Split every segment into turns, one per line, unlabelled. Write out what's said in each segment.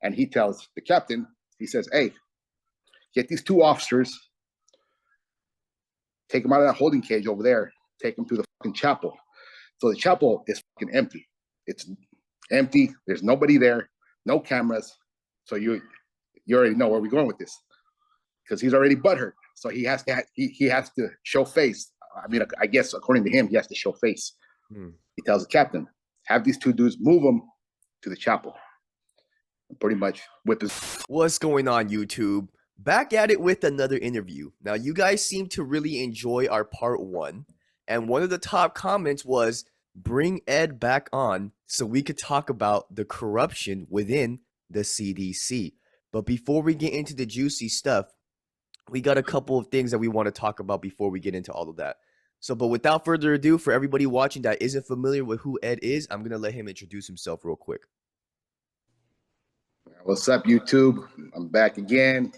And he tells the captain, he says, hey, get these two officers, take them out of that holding cage over there, take them to the fucking chapel. So the chapel is fucking empty. It's empty. There's nobody there, no cameras. So you already know where we're going with this, because he's already butthurt. So he has to show face. I mean, I guess according to him, he has to show face. He tells the captain, have these two dudes move them to the chapel. And pretty much whip his.
What's going on, YouTube? Back at it with another interview. Now, you guys seem to really enjoy our part 1. And one of the top comments was, bring Ed back on so we could talk about the corruption within the CDC. But before we get into the juicy stuff, we got a couple of things that we want to talk about before we get into all of that. So, but without further ado, for everybody watching that isn't familiar with who Ed is, I'm going to let him introduce himself real quick.
What's up, YouTube? I'm back again.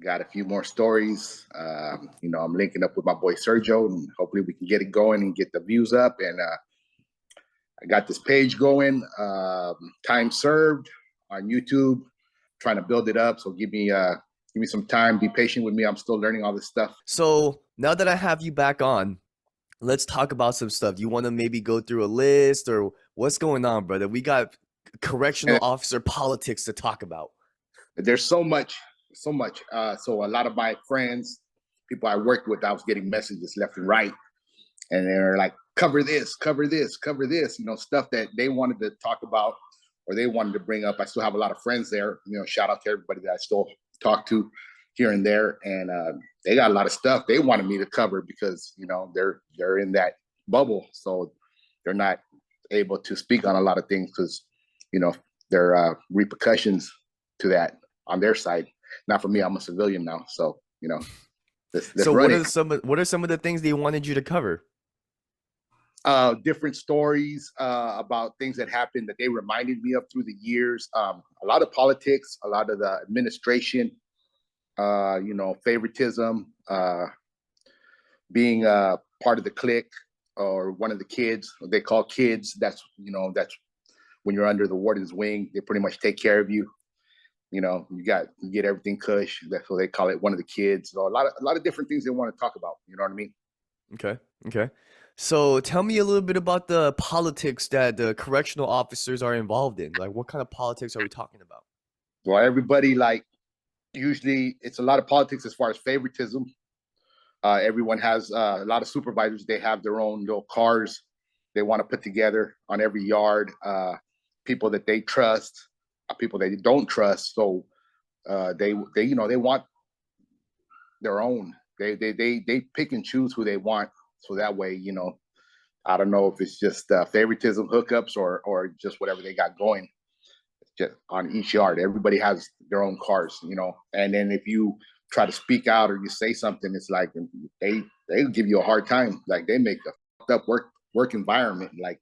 Got a few more stories. I'm linking up with my boy Sergio, and hopefully we can get it going and get the views up. And I got this page going, Time Served on YouTube, trying to build it up. So give me some time. Be patient with me. I'm still learning all this stuff.
So now that I have you back on, let's talk about some stuff. Do you want to maybe go through a list, or what's going on, brother? We got correctional officer politics to talk about.
There's so much. So a lot of my friends, people I worked with, I was getting messages left and right, and they're like, cover this, stuff that they wanted to talk about or they wanted to bring up. I still have a lot of friends there. Shout out to everybody that I still talk to here and there, and they got a lot of stuff they wanted me to cover because they're in that bubble, so they're not able to speak on a lot of things because there are repercussions to that on their side. Not for me. I'm a civilian now, so
So what are some of the things they wanted you to cover?
Different stories about things that happened that they reminded me of through the years. A lot of politics, a lot of the administration, favoritism, being part of the clique or one of the kids. They call kids. That's when you're under the warden's wing. They pretty much take care of you. You get everything cush. That's what they call it, one of the kids. So a lot of different things they want to talk about. You know what I mean?
Okay. So tell me a little bit about the politics that the correctional officers are involved in. Like, what kind of politics are we talking about?
Well, everybody, usually it's a lot of politics as far as favoritism. Everyone has a lot of supervisors. They have their own little cars they want to put together on every yard. People that they trust. People they don't trust, so they want their own. They pick and choose who they want, so that way I don't know if it's just favoritism, hookups, or just whatever they got going. Just on each yard, everybody has their own cars, and then if you try to speak out or you say something, it's like they give you a hard time. Like they make a fucked up work environment. Like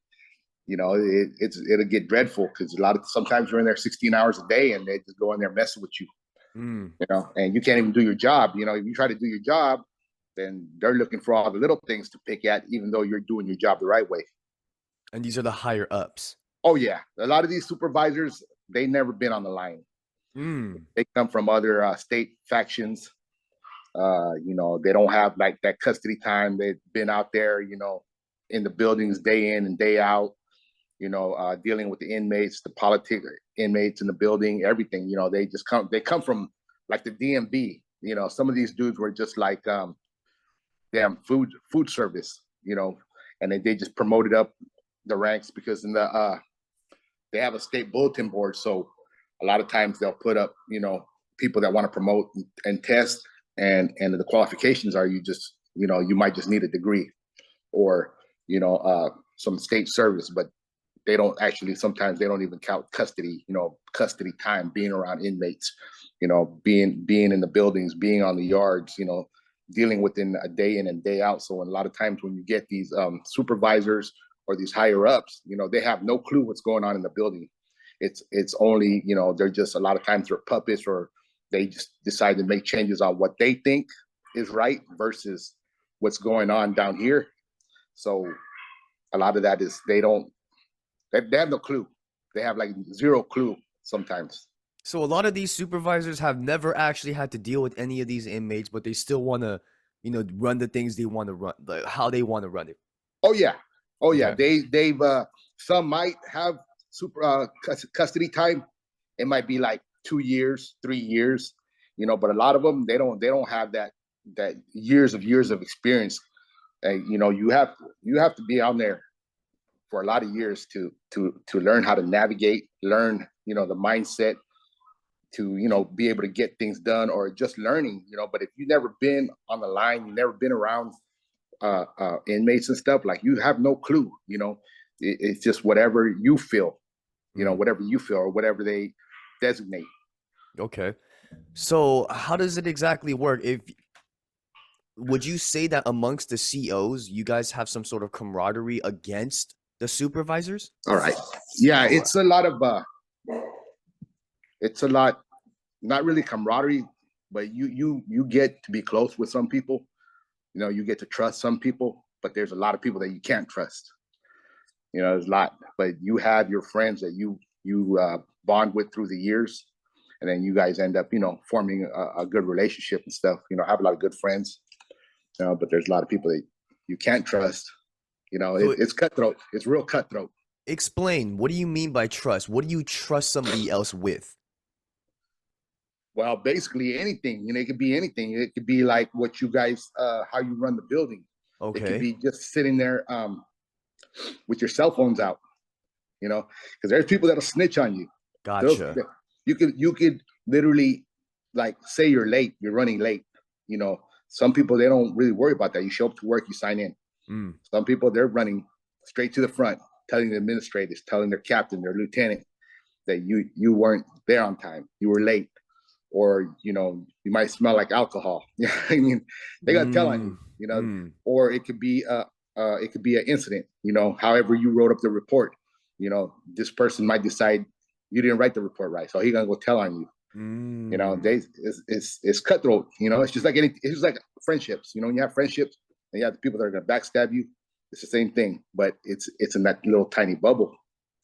it'll get dreadful because sometimes you're in there 16 hours a day and they just go in there messing with you, and you can't even do your job. If you try to do your job, then they're looking for all the little things to pick at, even though you're doing your job the right way.
And these are the higher ups.
Oh yeah. A lot of these supervisors, they never been on the line. They come from other state factions. They don't have like that custody time. They've been out there, in the buildings day in and day out. Dealing with the inmates, the politics inmates in the building, everything. They come from like the DMV. Some of these dudes were just like damn food service, and they just promoted up the ranks because they have a state bulletin board. So a lot of times they'll put up, people that want to promote and test, and the qualifications are you might just need a degree or some state service, but they don't actually, sometimes they don't even count custody time, being around inmates, being in the buildings, being on the yards, dealing within a day in and day out. So a lot of times when you get these supervisors or these higher ups, they have no clue what's going on in the building. It's only, they're just, a lot of times they're puppets, or they just decide to make changes on what they think is right versus what's going on down here. So a lot of that is they have no clue. They have like zero clue sometimes.
So a lot of these supervisors have never actually had to deal with any of these inmates, but they still want to, run the things they want to run, like how they want to run it.
Oh yeah,
Okay.
they've some might have custody time. It might be like 2 years, 3 years, but a lot of them they don't have that years of experience. And you have to be on there for a lot of years to learn how to navigate, learn the mindset to be able to get things done, or just learning. But if you've never been on the line, you've never been around inmates and stuff, like, you have no clue. It's just whatever you feel, or whatever they designate.
Okay. So how does it exactly work? Would you say that amongst the COs, you guys have some sort of camaraderie against the supervisors?
All right. Yeah, it's a lot of not really camaraderie, but you get to be close with some people. You get to trust some people, but there's a lot of people that you can't trust. There's a lot, but you have your friends that you bond with through the years, and then you guys end up forming a good relationship and stuff. Have a lot of good friends. But there's a lot of people that you can't trust.
So
it's cutthroat. It's real cutthroat.
explain, what do you mean by trust? What do you trust somebody else with?
Well, basically anything. It could be anything. It could be like what you guys, how you run the building. It could
Okay.
be just sitting there with your cell phones out. Because there's people that'll snitch on you.
Gotcha.
You could literally, like, say you're late, you're running late. Some people, they don't really worry about that. You show up to work, you sign in. Some people, they're running straight to the front, telling the administrators, telling their captain, their lieutenant, that you weren't there on time, you were late, or you might smell like alcohol. I mean, they got to tell on you. Or it could be an incident. However you wrote up the report. This person might decide you didn't write the report right, so he's gonna go tell on you. It's cutthroat. It's just like it's just like friendships. You have friendships, and you have the people that are gonna backstab you. It's the same thing, but it's in that little tiny bubble.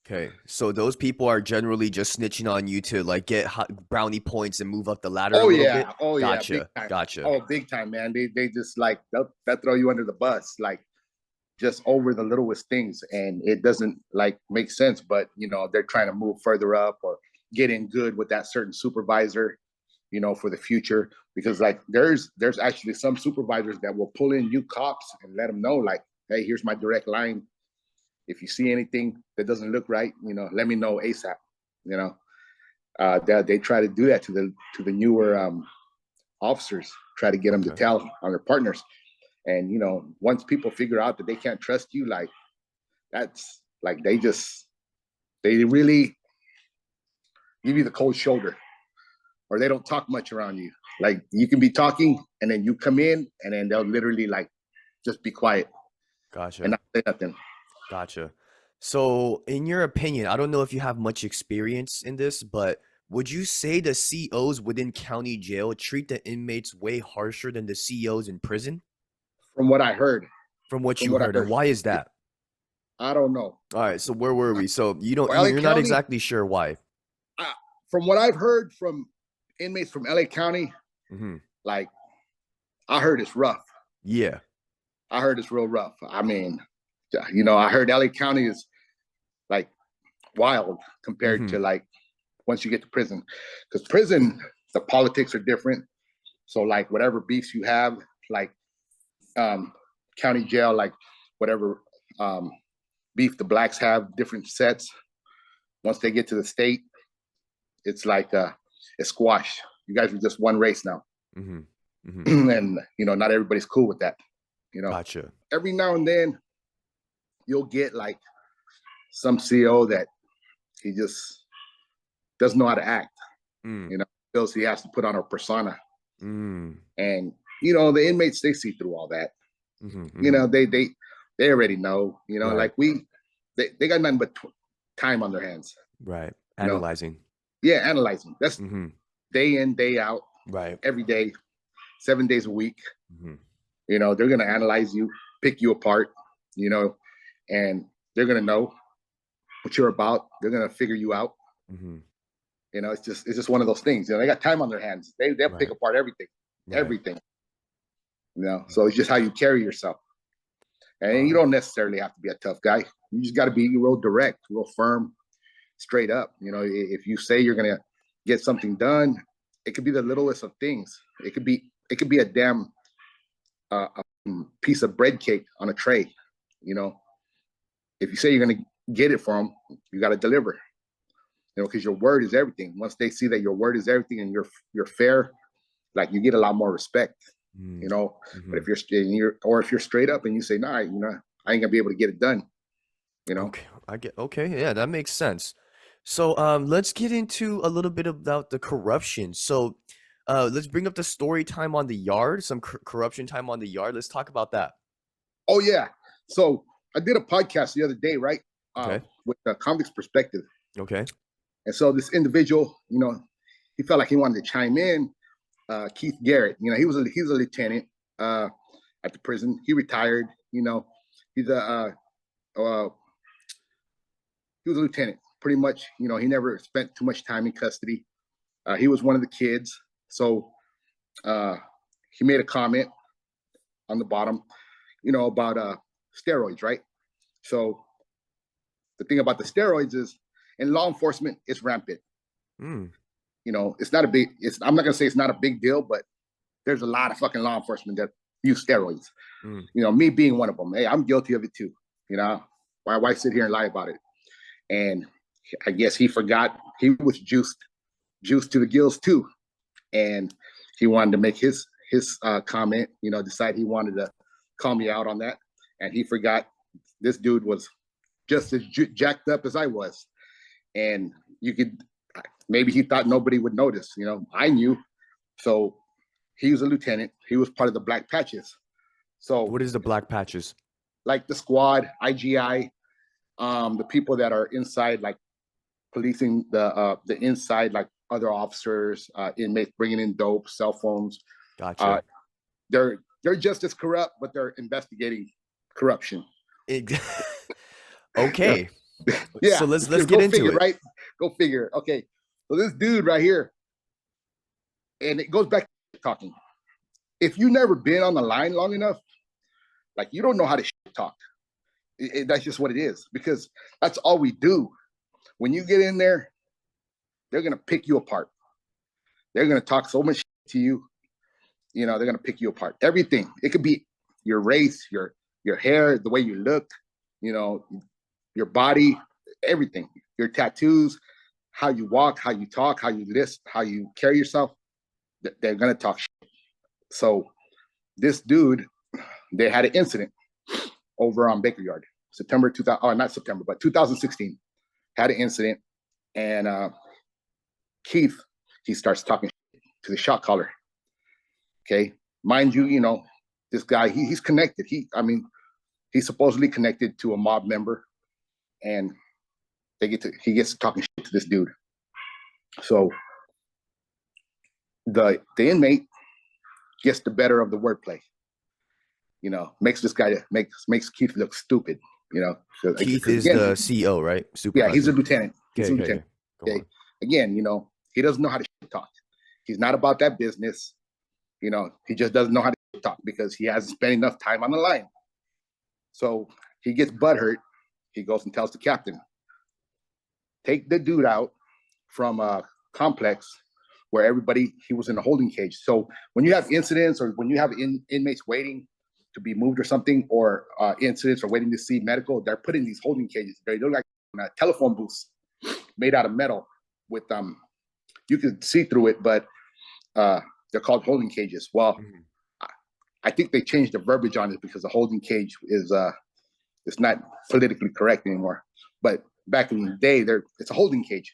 Okay, so those people are generally just snitching on you to like get brownie points and move up the ladder a little bit.
Oh yeah,
Gotcha.
big time.
Gotcha.
Oh, big time, man. They just like they'll throw you under the bus, like, just over the littlest things, and it doesn't like make sense. But they're trying to move further up or get in good with that certain supervisor, for the future. Because like there's actually some supervisors that will pull in new cops and let them know, like, hey, here's my direct line. If you see anything that doesn't look right, let me know ASAP. They try to do that to the newer officers, try to get them to tell on their partners. And once people figure out that they can't trust you, like, that's like they really give you the cold shoulder, or they don't talk much around you. Like, you can be talking, and then you come in, and then they'll literally like just be quiet.
Gotcha.
And not say nothing.
Gotcha. So, in your opinion, I don't know if you have much experience in this, but would you say the COs within county jail treat the inmates way harsher than the COs in prison?
From what I heard.
From what you heard, and why is that?
I don't know.
All right, so where were we? So you're
County,
not exactly sure why.
From what I've heard from inmates from LA County, like, I heard it's rough.
Yeah.
I heard it's real rough. I mean, I heard LA County is like wild compared to like once you get to prison, because prison, the politics are different. So like whatever beefs you have, like county jail, like whatever beef the blacks have, different sets. Once they get to the state, it's like a squash. You guys are just one race now. And not everybody's cool with that.
Gotcha.
Every now and then you'll get like some CO that he just doesn't know how to act. Feels he has to put on a persona. And the inmates, they see through all that. They already know.
Right.
Like they got nothing but time on their hands.
Right. Analyzing.
Yeah, analyzing. That's day in, day out.
Right.
Every day, 7 days a week. They're gonna analyze you, pick you apart. And they're gonna know what you're about. They're gonna figure you out. You know, it's just one of those things. You know, they got time on their hands. They'll pick
Right.
apart everything,
Right.
everything. You know, so it's just how you carry yourself. And you
Uh,
don't necessarily have to be a tough guy. You just got to be real direct, real firm, straight up. You know, if you say you're gonna get something done, it could be the littlest of things. It could be a damn a piece of bread cake on a tray. You know, if you say you're gonna get it for them, you got to deliver. You know, because your word is everything. Once they see that your word is everything and you're fair, like you get a lot more respect. You
mm,
know, but
mhm.
if you're straight up and you say, nah, you know, I ain't gonna be able to get it done. You know.
Okay, I get okay, yeah, that makes sense. So, let's get into a little bit about the corruption. So, let's bring up the story time on the yard, some corruption time on the yard. Let's talk about that.
Oh yeah. So I did a podcast the other day, right?
Okay.
With the convict's perspective.
Okay.
And so this individual, you know, he felt like he wanted to chime in. Keith Garrett, you know, he was a lieutenant uh, at the prison. He retired. You know, he's a he was a lieutenant. Pretty much, you know, he never spent too much time in custody. He was one of the kids. So uh, he made a comment on the bottom, you know, about steroids, right? So the thing about the steroids is in law enforcement, it's rampant.
Mm,
You know, it's not a big. I'm not gonna say it's not a big deal, but there's a lot of fucking law enforcement that use steroids.
mm.
You know, me being one of them. Hey, I'm guilty of it too. You know, why sit here and lie about it? And I guess he forgot he was juiced to the gills too, and he wanted to make his comment. You know, decide he wanted to call me out on that, and he forgot this dude was just as jacked up as I was, and you could maybe he thought nobody would notice. You know, I knew. So he was a lieutenant. He was part of the Black Patches. So
What is the black patches?
like the squad, IGI, the people that are inside, like policing the inside, like other officers, inmates bringing in dope, cell phones. Uh,
Gotcha.
they're just as corrupt, but they're investigating corruption.
Ex-
Yeah,
Okay. So
yeah.
let's get
Go
into
figure,
it.
right? Go figure. Okay, so this dude right here, and it goes back to talking. If you never been on the line long enough, like you don't know how to talk. That's just what it is because that's all we do. When you get in there, they're gonna pick you apart. They're gonna talk so much to you. You know, they're gonna pick you apart. Everything. It could be your race, your hair, the way you look. You know, your body, everything. Your tattoos, how you walk, how you talk, how you list, how you carry yourself. They're gonna talk. So this dude, they had an incident over on Baker Yard, September 2000, or not September, but 2016. Had an incident, and Keith, he starts talking to the shot caller. Okay, mind you, you know this guy, he's connected. He's supposedly connected to a mob member, and he gets to talking shit to this dude. So the inmate gets the better of the wordplay. You know, makes this guy makes Keith look stupid. You know,
Keith
because
is
again,
the CEO, right?
yeah, he's a
Supervisor.
lieutenant. He's
Okay,
a
okay,
lieutenant.
okay. Go
Okay,
on.
again, you know, he doesn't know how to talk. He's not about that business. You know, he just doesn't know how to talk because he hasn't spent enough time on the line. So he gets butthurt. He goes and tells the captain, take the dude out from a complex where he was in a holding cage. So when you have incidents or when you have inmates waiting to be moved or something, or incidents or waiting to see medical, they're put in these holding cages. They look like telephone booths made out of metal with you could see through it, but they're called holding cages. Well,
Mhm.
I think they changed the verbiage on it because the holding cage is it's not politically correct anymore. But back in the day, it's a holding cage.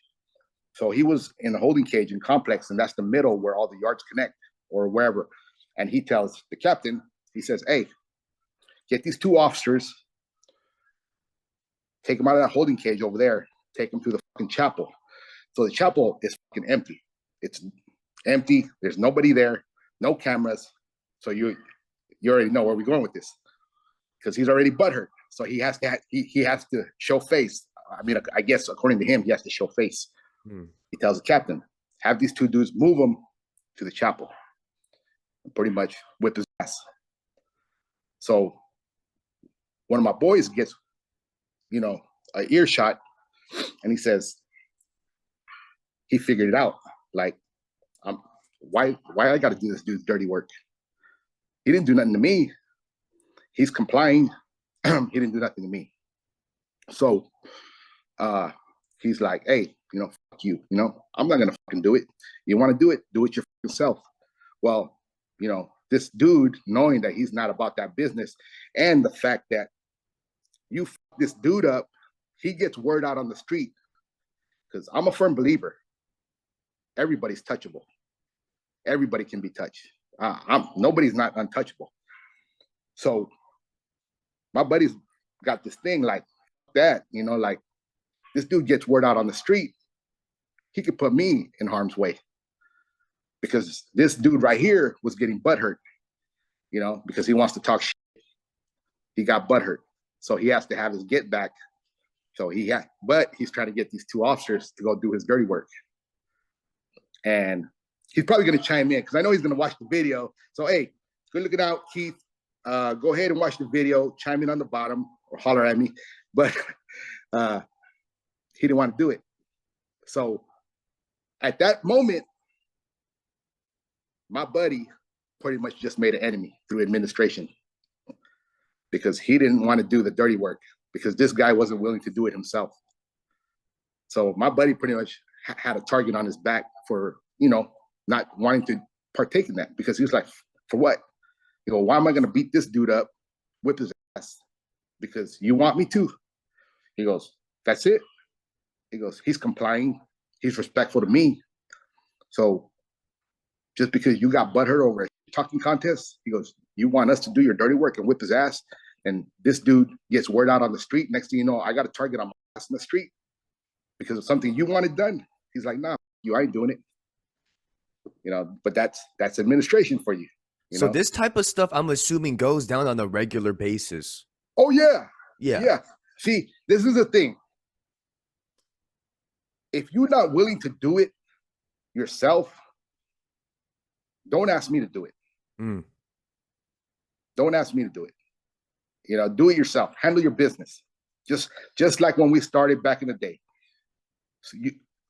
So he was in the holding cage in complex, and that's the middle where all the yards connect or wherever. And he tells the captain, he says, "Hey, get these two officers, take them out of that holding cage over there, take them to the fucking chapel." So the chapel is fucking empty. It's empty. There's nobody there, no cameras. So you already know where we're going with this because he's already butthurt. So he has to show face. I mean, I guess according to him, he has to show face He tells the captain, have these two dudes move him to the chapel. And pretty much whip his ass. So one of my boys gets, an earshot, and he says he figured it out. Like, why I got to do this dude's dirty work? He didn't do nothing to me. He's complying. He didn't do nothing to me. So he's like, hey, fuck you. I'm not gonna fucking do it. You want to do it yourself. Well, this dude, knowing that he's not about that business, and the fact that you fuck this dude up, he gets word out on the street. Because I'm a firm believer. Everybody's touchable. Everybody can be touched. Nobody's not untouchable. So my buddy's got this thing like that, like this dude gets word out on the street, he could put me in harm's way. Because this dude right here was getting butthurt, because he wants to talk shit. He got butthurt. So he has to have his get back. But he's trying to get these two officers to go do his dirty work. And he's probably going to chime in because I know he's going to watch the video. So, hey, good looking out, Keith. Go ahead and watch the video, chime in on the bottom or holler at me. But he didn't want to do it. So at that moment, my buddy pretty much just made an enemy through administration because he didn't want to do the dirty work because this guy wasn't willing to do it himself. So my buddy pretty much had a target on his back for, not wanting to partake in that because he was like, for what? Why am I going to beat this dude up, whip his ass? Because you want me to? He goes, that's it. He goes, he's complying. He's respectful to me. So just because you got butthurt over a talking contest, he goes, you want us to do your dirty work and whip his ass? And this dude gets word out on the street. Next thing you know, I got a target on my ass in the street because of something you wanted done. He's like, nah, I ain't doing it. But that's administration for you.
So this type of stuff, I'm assuming, goes down on a regular basis.
Oh, yeah.
Yeah.
Yeah. See, this is the thing. If you're not willing to do it yourself, don't ask me to do it. Don't ask me to do it. Do it yourself. Handle your business. Just like when we started back in the day. So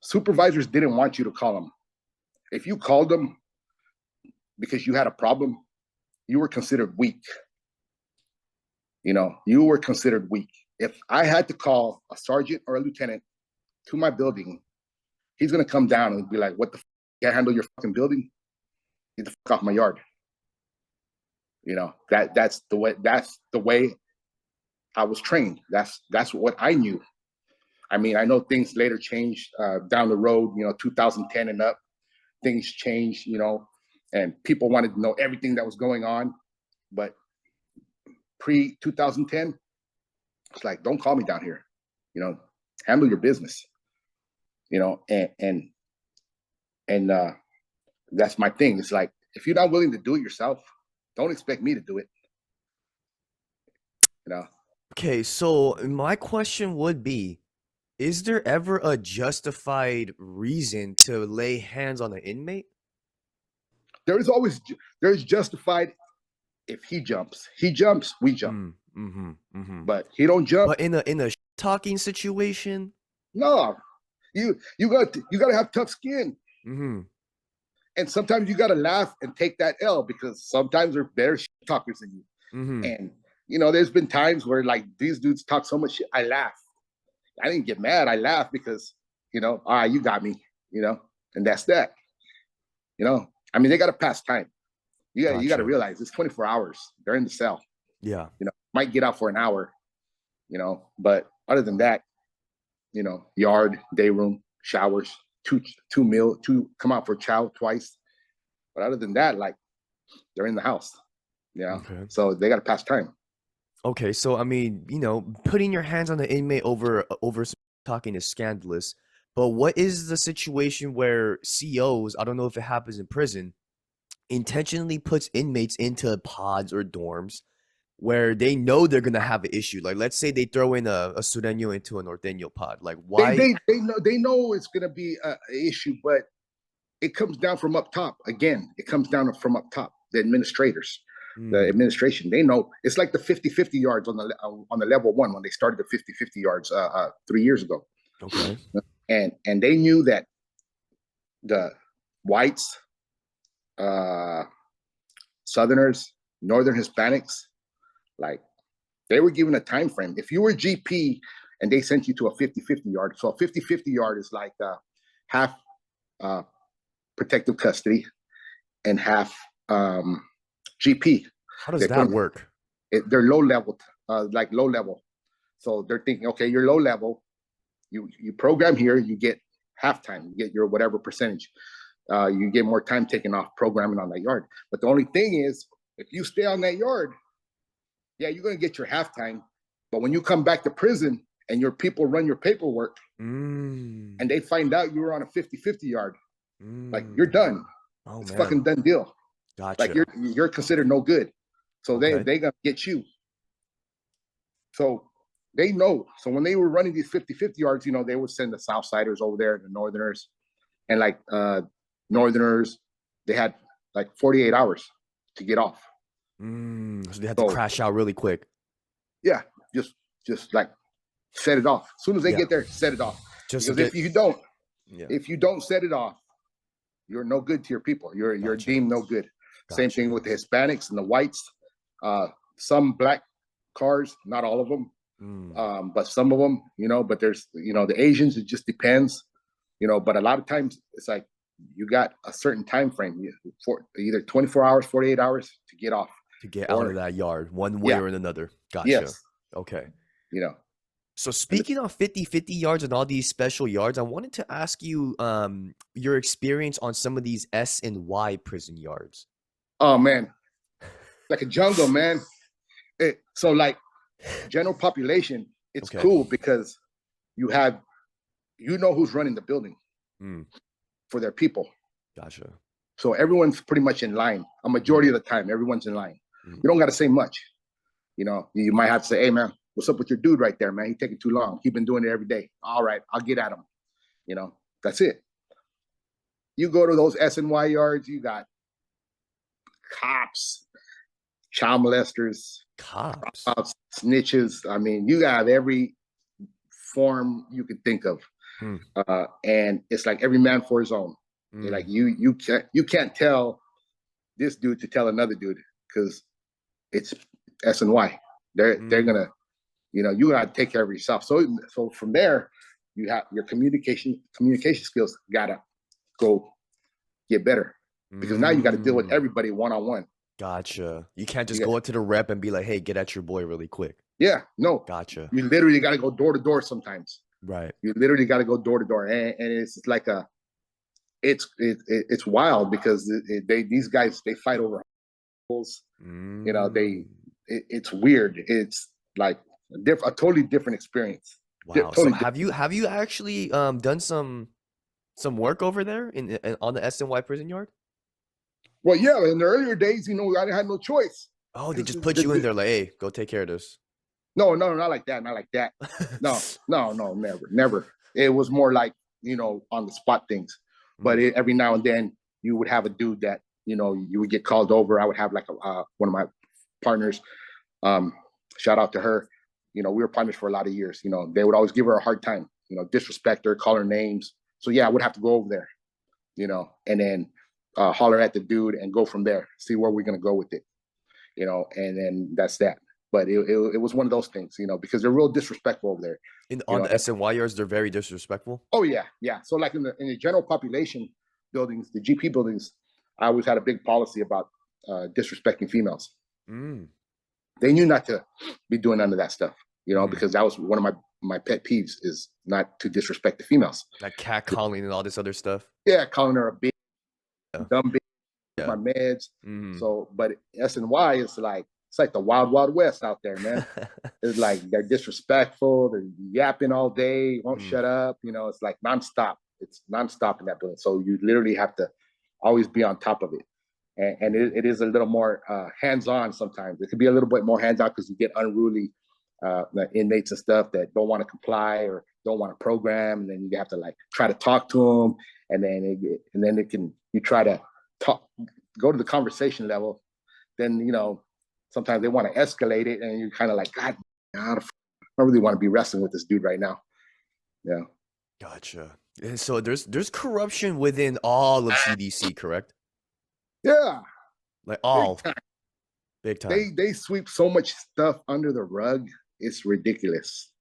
supervisors didn't want you to call them. If you called them because you had a problem, you were considered weak. You were considered weak. If I had to call a sergeant or a lieutenant to my building, he's going to come down and be like, what the f***? Can't handle your fucking building? Get the fuck off my yard. That's the way I was trained. That's what I knew. I mean, I know things later changed down the road, 2010 and up. Things changed, and people wanted to know everything that was going on. But pre-2010, it's like, don't call me down here. Handle your business. And that's my thing. It's like, if you're not willing to do it yourself, don't expect me to do it.
Okay, so my question would be, is there ever a justified reason to lay hands on an inmate?
There's justified if he jumps. He jumps, we jump. But he don't jump.
But in a talking situation?
No. You got to have tough skin. And sometimes you got to laugh and take that L because sometimes they're better talkers than you. And, there's been times where like these dudes talk so much shit, I laugh. I didn't get mad. I laughed because, all right, you got me, and that's that. I mean, they got to pass time. You got to realize it's 24 hours. They're in the cell.
Yeah.
Might get out for an hour, but other than that, yard, day room, showers, two come out for chow twice. But other than that, like they're in the house. Okay. So they got to pass time.
Okay, so I mean, putting your hands on the inmate over talking is scandalous. But what is the situation where COs, I don't know if it happens in prison, intentionally puts inmates into pods or dorms, where they know they're gonna have an issue? Like, let's say they throw in a Sureño into a Norteño pod. Like,
They
why?
they they know it's gonna be a issue, but it comes down from up top. Again, it comes down from up top. The administrators, the administration, they know. It's like the 50-50 yards on the level one when they started the 50-50 yards 3 years ago.
Okay.
And they knew that the whites, Southerners, Northern Hispanics, like they were given a time frame. If you were GP and they sent you to a 50-50 yard, so a 50-50 yard is like half protective custody and half GP.
How does that work?
They're low level, like low level. So they're thinking, okay, you're low level. You program here, you get halftime, you get your whatever percentage. You get more time taken off programming on that yard. But the only thing is, if you stay on that yard, yeah, you're going to get your halftime. But when you come back to prison and your people run your paperwork and they find out you were on a 50-50 yard, like you're done. Oh, it's fucking done deal.
Gotcha.
Like you're considered no good. So they gonna get you. So they know. So when they were running these 50-50 yards, you know, they would send the Southsiders over there, the Northerners, and like Northerners, they had like 48 hours to get off.
So they had to crash out really quick.
Yeah, just like set it off. As soon as they get there, set it off. Because if you don't set it off, you're no good to your people. You're deemed no good. Same thing with the Hispanics and the whites. Some black cars, not all of them, but some of them, you know. But there's, you know, the Asians. It just depends, you know. But a lot of times it's like you got a certain time frame, for either 24 hours, 48 hours to get off,
to get out of that yard, one way or another. Gotcha. Yes. Okay.
You know.
So speaking of 50-50 yards and all these special yards, I wanted to ask you your experience on some of these S and Y prison yards.
Oh man, like a jungle, man. So like general population, it's cool because you know who's running the building for their people.
Gotcha.
So everyone's pretty much in line. A majority of the time, everyone's in line. You don't got to say much. You know, you might have to say, "Hey, man, what's up with your dude right there, man? He's taking too long. He's been doing it every day." All right, I'll get at him. You know, that's it. You go to those S and Y yards, you got cops, child molesters,
cops,
snitches. I mean, you got every form you could think of, and it's like every man for his own. Like you can't tell this dude to tell another dude because it's S and Y. They're gonna, you know, you gotta take care of yourself. So from there, you have your communication skills gotta go get better. Because now you got to deal with everybody one-on-one.
Gotcha. You can't just go up to the rep and be like, "Hey, get at your boy really quick."
Yeah, no.
Gotcha.
You literally got to go door to door sometimes.
Right.
You literally got to go door to door, and it's like it's wild because these guys they fight over holes. You know, it's weird. It's like a totally different experience.
Wow. So have you actually done some work over there on the S and Y prison yard?
Well, yeah, in the earlier days, you know, I had no choice.
Oh, they just put you in there like, "Hey, go take care of this."
No, not like that. Not like that. No, never. It was more like, you know, on the spot things. But every now and then you would have a dude that, you know, you would get called over. I would have like one of my partners, shout out to her. You know, we were partners for a lot of years. You know, they would always give her a hard time, you know, disrespect her, call her names. So yeah, I would have to go over there, you know, and then holler at the dude and go from there, see where we're going to go with it, you know, and then that's that. But it was one of those things, you know, because they're real disrespectful over there.
On the S and Y yards, they're very disrespectful?
Oh, yeah. So like in the general population buildings, the GP buildings, I always had a big policy about disrespecting females. They knew not to be doing none of that stuff, you know, because that was one of my pet peeves is not to disrespect the females.
Like catcalling and all this other stuff?
Yeah, calling her a bitch. Dumb bitch, my meds. So, but S and Y is like it's like the wild west out there, man. It's like they're disrespectful, they're yapping all day, won't shut up. You know, it's like nonstop. It's nonstop in that building. So you literally have to always be on top of it. and it is a little more hands-on sometimes. It could be a little bit more hands-on because you get unruly inmates and stuff that don't want to comply or don't want to program, and then you have to like try to talk to them, and then it can you try to go to the conversation level. Then sometimes they want to escalate it, and you're kind of like, God, I don't really want to be wrestling with this dude right now. Yeah.
Gotcha. And so there's corruption within all of CDC, correct?
Yeah.
Like all.
Big time.
Big time.
They sweep so much stuff under the rug. It's ridiculous.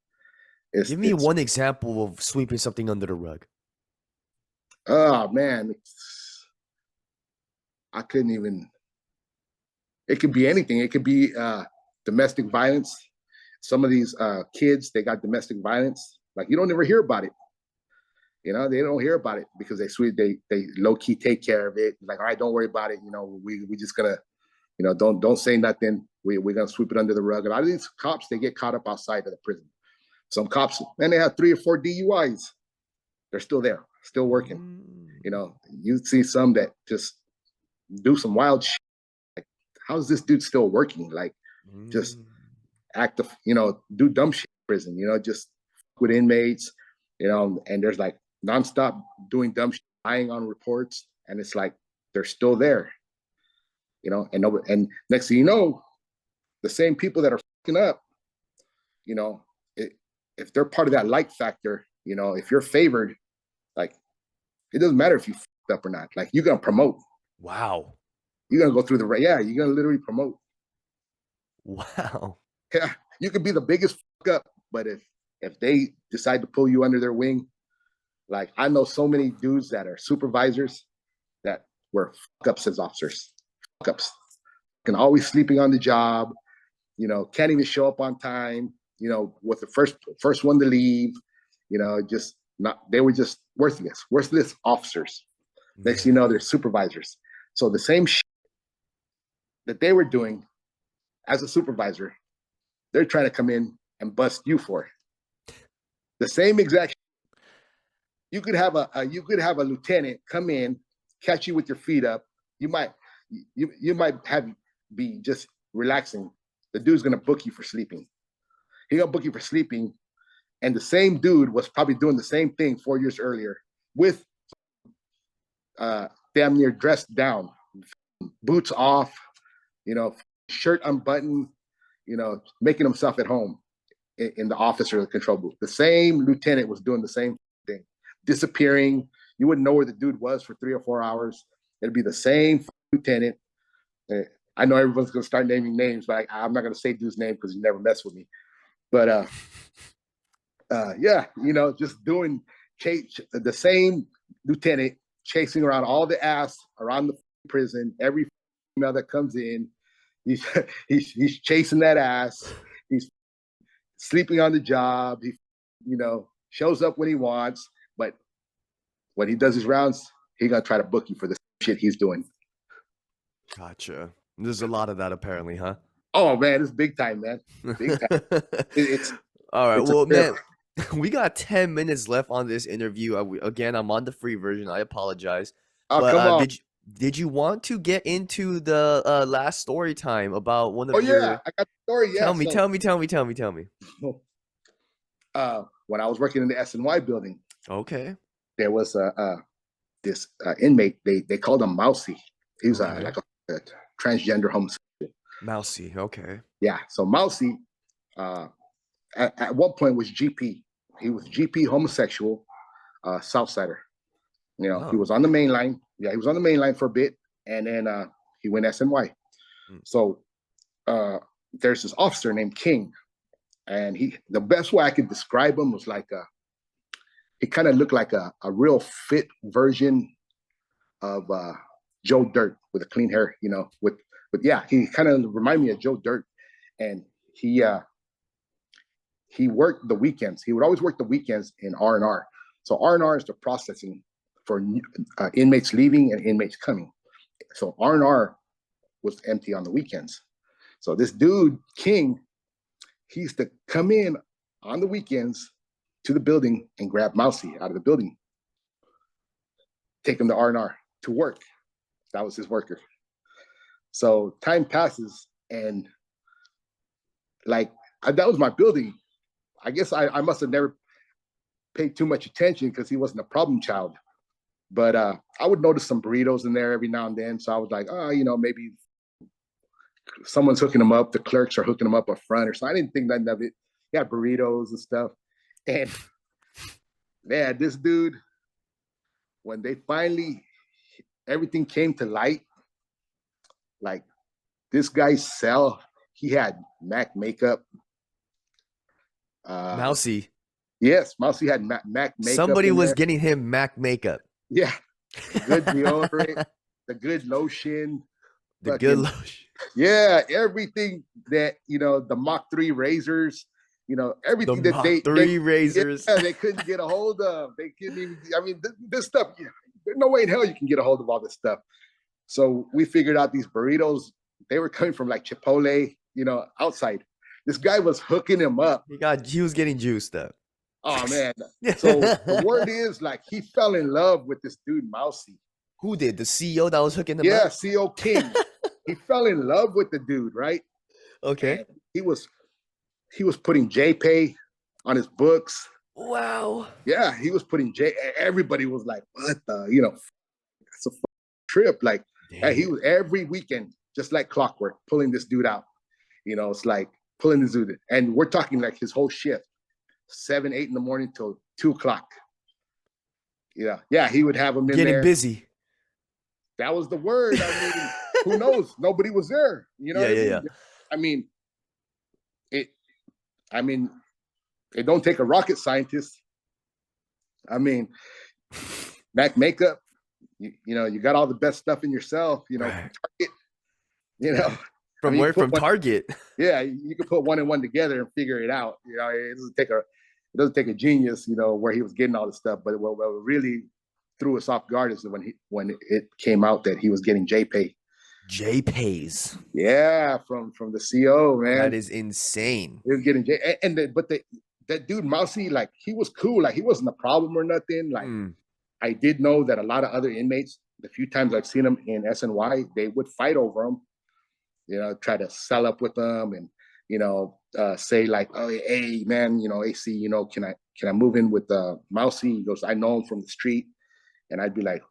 Give me one example of sweeping something under the rug.
Oh man, I couldn't even. It could be anything. It could be domestic violence. Some of these kids, they got domestic violence. Like you don't ever hear about it. They don't hear about it because they low key take care of it. Like, all right, don't worry about it. We just gonna, don't say nothing. We're gonna sweep it under the rug. A lot of these cops, they get caught up outside of the prison. Some cops, man, they have 3 or 4 DUIs. They're still there, still working. You see some that just do some wild shit. Like, how's this dude still working? Like, just act, do dumb shit in prison. Just with inmates. And there's like nonstop doing dumb shit, lying on reports, and it's like they're still there. And next thing you know, the same people that are fucking up, if they're part of that like factor, if you're favored, like it doesn't matter if you fucked up or not. Like you're gonna promote.
Wow.
You're gonna go through you're gonna literally promote.
Wow.
Yeah, you could be the biggest fuck up, but if they decide to pull you under their wing, like I know so many dudes that are supervisors that were fuck ups as officers. Fuck ups. Can always sleeping on the job, can't even show up on time, with the first one to leave, just not, they were just worthless officers. Next thing you know, they're supervisors. So the same shit that they were doing as a supervisor, they're trying to come in and bust you for it. The same exact shit. You could have a lieutenant come in, catch you with your feet up. You might be just relaxing. The dude's gonna book you for sleeping. He's gonna book you for sleeping, and the same dude was probably doing the same thing 4 years earlier with damn near dressed down, boots off, shirt unbuttoned, making himself at home in the office or the control booth. The same lieutenant was doing the same thing, disappearing. You wouldn't know where the dude was for 3 or 4 hours. It'd be the same lieutenant. I know everyone's gonna start naming names, but I'm not gonna say dude's name because you never mess with me. But yeah, just doing the same lieutenant chasing around all the ass around the prison. Every female that comes in, he's chasing that ass. He's sleeping on the job. He, shows up when he wants, but when he does his rounds, he gonna try to book you for the shit he's doing.
Gotcha. There's a lot of that apparently, huh?
Oh man, it's big time, man. Big time. It's
all right. Well, man, we got 10 minutes left on this interview. I'm on the free version. I apologize.
Oh, but, come on.
Did you want to get into the last story time about one of
your? Oh yeah, I got the story. Yeah.
Tell me.
When I was working in the SNY building,
okay,
there was this inmate. They called him Mousy. He was like a transgender homosexual.
Mousy, okay.
Yeah, so Mousy at one point was GP. He was GP homosexual, Southsider. He was on the main line. Yeah, he was on the main line for a bit, and then he went SNY. So there's this officer named King, and the best way I could describe him was like he kind of looked like a real fit version of Joe Dirt with a clean hair, but yeah, he kind of reminded me of Joe Dirt, and he worked the weekends. He would always work the weekends in R&R. So R&R is the processing for inmates leaving and inmates coming. So R&R was empty on the weekends. So this dude, King, he used to come in on the weekends to the building and grab Mousy out of the building, take him to R&R to work. That was his worker. So time passes, and like that was my building. I guess I must have never paid too much attention because he wasn't a problem child. But I would notice some burritos in there every now and then. So I was like, oh, maybe someone's hooking them up. The clerks are hooking them up up front or so. I didn't think nothing of it. He had burritos and stuff. And man, this dude, when they finally, everything came to light, like this guy's cell, he had MAC makeup.
Mousy.
Yes, Mousy had MAC makeup.
Somebody was getting him MAC makeup.
Yeah. The good deodorant, the good lotion.
The good lotion.
Yeah, everything that, the Mach 3 razors, everything
the
that
Mach 3 razors.
Yeah, they couldn't get a hold of. They couldn't even, this stuff, there's no way in hell you can get a hold of all this stuff. So we figured out these burritos, they were coming from like Chipotle, outside. This guy was hooking him up.
He was getting juiced up.
Oh man. So the word is like he fell in love with this dude, Mousy.
Who did? The CEO that was hooking him up?
Yeah, CEO King. He fell in love with the dude, right?
Okay.
And he was putting JPay on his books.
Wow.
Yeah, he was putting everybody was like, what the, it's a trip. Like, he was every weekend, just like clockwork, pulling this dude out. It's like pulling this dude. And we're talking like his whole shift, 7, 8 in the morning till 2 o'clock. Yeah, he would have him in
getting
there.
Busy.
That was the word. I mean, who knows? Nobody was there.
Yeah.
I mean, it don't take a rocket scientist. I mean, MAC makeup, you got all the best stuff in yourself,
Right.
Target,
From where? From Target.
Yeah, you can put one and one together and figure it out. It doesn't take a genius, where he was getting all this stuff. But what really threw us off guard is when it came out that he was getting JPay.
JPays.
Yeah, from the CO, man.
That is insane.
He was getting that dude Mousy, like he was cool, like he wasn't a problem or nothing. Like I did know that a lot of other inmates, the few times I've seen them in SNY, they would fight over him. Try to sell up with them and say like, oh hey man, AC, can I move in with Mousy? He goes, I know him from the street, and I'd be like,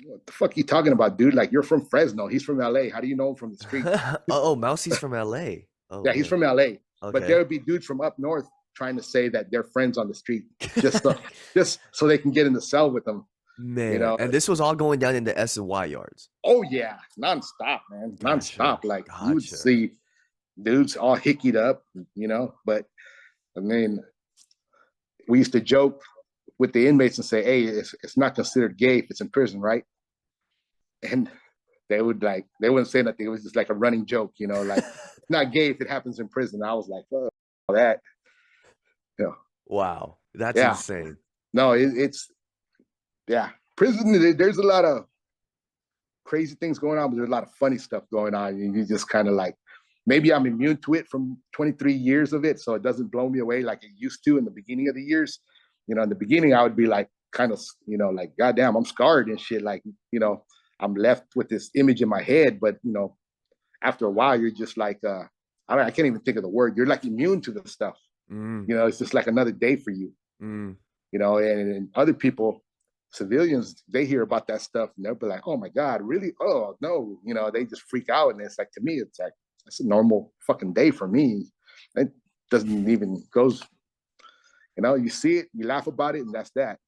what the fuck are you talking about, dude? Like you're from Fresno, he's from LA. How do you know him from the street?
Mousy's from LA. Oh,
yeah, he's from LA. Okay. But there would be dudes from up north trying to say that they're friends on the street just so they can get in the cell with them.
Man, and this was all going down in the SNY yards.
Oh yeah, nonstop, man, nonstop. Like you would see dudes all hickied up, But I mean, we used to joke with the inmates and say, "Hey, it's not considered gay if it's in prison, right?" And they wouldn't say nothing. It was just like a running joke, like it's not gay if it happens in prison. I was like, "Oh, that."
Wow, that's insane.
No, it's. Yeah, prison, there's a lot of crazy things going on, but there's a lot of funny stuff going on. And you just kind of like, maybe I'm immune to it from 23 years of it, so it doesn't blow me away like it used to in the beginning of the years. In the beginning, I would be like, kind of, like, goddamn, I'm scarred and shit. Like, I'm left with this image in my head. But, after a while, you're just like, I can't even think of the word. You're like immune to the stuff. It's just like another day for you. And other people, civilians, they hear about that stuff and they'll be like, oh my God, really? Oh no, they just freak out. And it's like, to me, it's like, it's a normal fucking day for me. It doesn't even goes, you see it, you laugh about it, and that's that.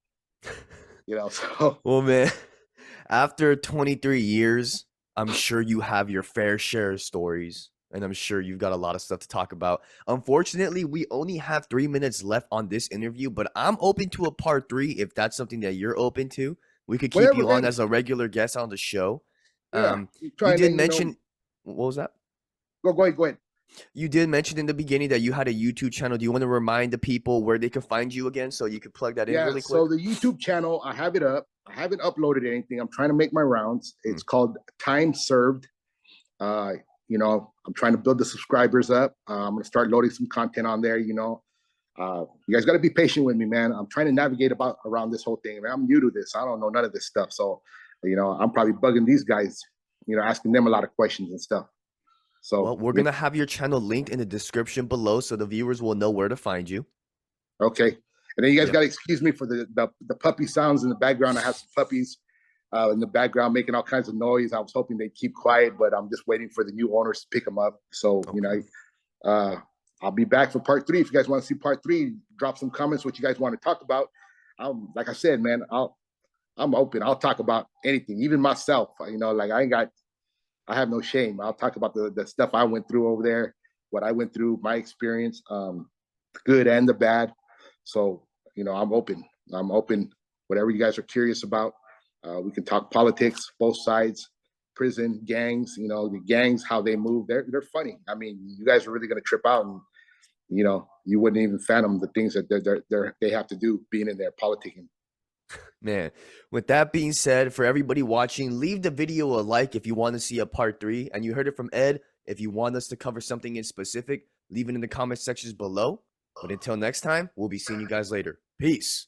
So.
Well, man, after 23 years, I'm sure you have your fair share of stories, and I'm sure you've got a lot of stuff to talk about. Unfortunately, we only have 3 minutes left on this interview, but I'm open to a part 3 if that's something that you're open to. We could keep you on as a regular guest on the show.
Yeah,
you did mention, what was that?
Go ahead.
You did mention in the beginning that you had a YouTube channel. Do you want to remind the people where they can find you again so you could plug that in really quick?
So the YouTube channel, I have it up. I haven't uploaded anything. I'm trying to make my rounds. It's called Time Served. I'm trying to build the subscribers up. I'm going to start loading some content on there, you guys got to be patient with me, man. I'm trying to navigate around this whole thing. Man, I'm new to this. I don't know none of this stuff. So, I'm probably bugging these guys, asking them a lot of questions and stuff. So
Well, we're gonna have your channel linked in the description below, so the viewers will know where to find you.
Okay, and then you guys
Yep.
got to excuse me for the puppy sounds in the background. I have some puppies in the background making all kinds of noise. I was hoping they'd keep quiet, but I'm just waiting for the new owners to pick them up. So I'll be back for part 3. If you guys want to see part 3, drop some comments what you guys want to talk about. Like I said, man, I'm open. I'll talk about anything, even myself. Like I have no shame. I'll talk about the stuff I went through over there, what I went through, my experience, the good and the bad. So, I'm open. I'm open. Whatever you guys are curious about, we can talk politics, both sides, prison, gangs. The gangs, how they move. They're funny. I mean, you guys are really gonna trip out, and you wouldn't even fathom the things that they have to do being in there politicking.
Man, with that being said, for everybody watching, leave the video a like if you want to see a part 3. And you heard it from Ed. If you want us to cover something in specific, leave it in the comment sections below. But until next time, we'll be seeing you guys later. Peace.